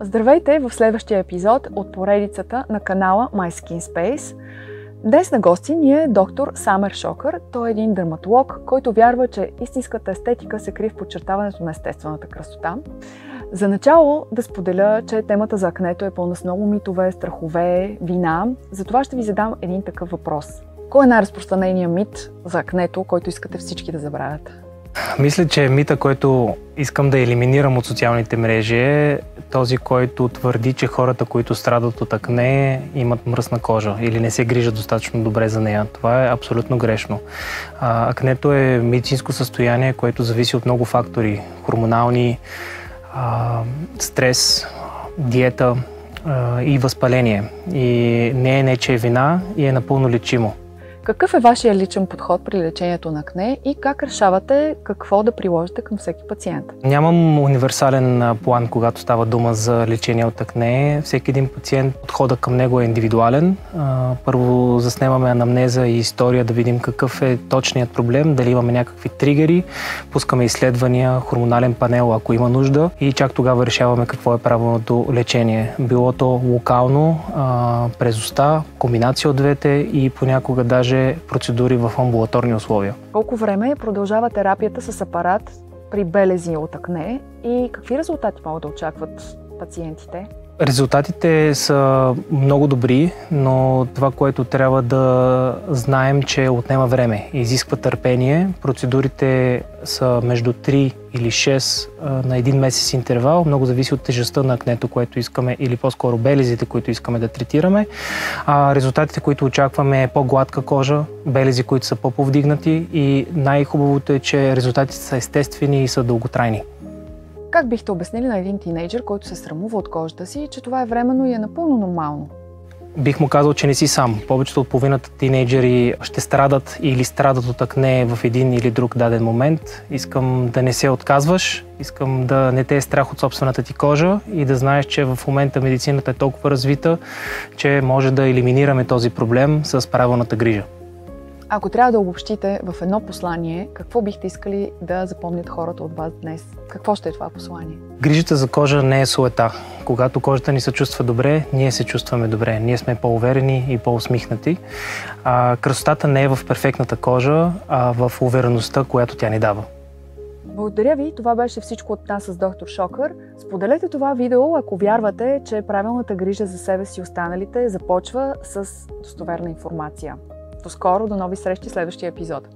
Здравейте в следващия епизод от поредицата на канала My Skin Space. Днес на гости ни е доктор Самер Шокър. Той е един дерматолог, който вярва, че истинската естетика се крие в подчертаването на естествената красота. За начало да споделя, че темата за акнето е пълна с много митове, страхове, вина. Затова ще ви задам един такъв въпрос. Кой е най-разпространеният мит за акнето, който искате всички да забравят? Мисля, че мита, който искам да елиминирам от социалните мрежи е този, който твърди, че хората, които страдат от акне, имат мръсна кожа или не се грижат достатъчно добре за нея. Това е абсолютно грешно. Акнето е медицинско състояние, което зависи от много фактори. Хормонални, стрес, диета и възпаление. И не е нечия вина и е напълно лечимо. Какъв е вашия личен подход при лечението на акне и как решавате какво да приложите към всеки пациент? Нямам универсален план, когато става дума за лечение от акне. Всеки един пациент, подходът към него е индивидуален. Първо заснемаме анамнеза и история да видим какъв е точният проблем, дали имаме някакви тригери, пускаме изследвания, хормонален панел, ако има нужда, и чак тогава решаваме какво е правилното лечение. Било то локално, през уста, комбинация от двете и понякога даже процедури в амбулаторни условия. Колко време продължава терапията с апарат при белези от акне и какви резултати могат да очакват пациентите? Резултатите са много добри, но това, което трябва да знаем, че отнема време и изисква търпение. Процедурите са между 3 или 6 на един месец интервал. Много зависи от тежестта на акнето, което искаме, или по-скоро белезите, които искаме да третираме. Резултатите, които очакваме, е по-гладка кожа, белези, които са по-повдигнати, и най-хубавото е, че резултатите са естествени и са дълготрайни. Как бихте обяснили на един тинейджър, който се срамува от кожата си, че това е временно и е напълно нормално? Бих му казал, че не си сам. Повечето от половината тинейджери ще страдат или страдат от акне в един или друг даден момент. Искам да не се отказваш, искам да не те е страх от собствената ти кожа и да знаеш, че в момента медицината е толкова развита, че може да елиминираме този проблем с правилната грижа. Ако трябва да обобщите в едно послание, какво бихте искали да запомнят хората от вас днес? Какво ще е това послание? Грижата за кожа не е суета. Когато кожата ни се чувства добре, ние се чувстваме добре. Ние сме по-уверени и по-усмихнати. Красотата не е в перфектната кожа, а в увереността, която тя ни дава. Благодаря ви. Това беше всичко от нас с доктор Шокър. Споделете това видео, ако вярвате, че правилната грижа за себе си и останалите започва с достоверна информация. До скоро, до нови срещи в следващия епизод.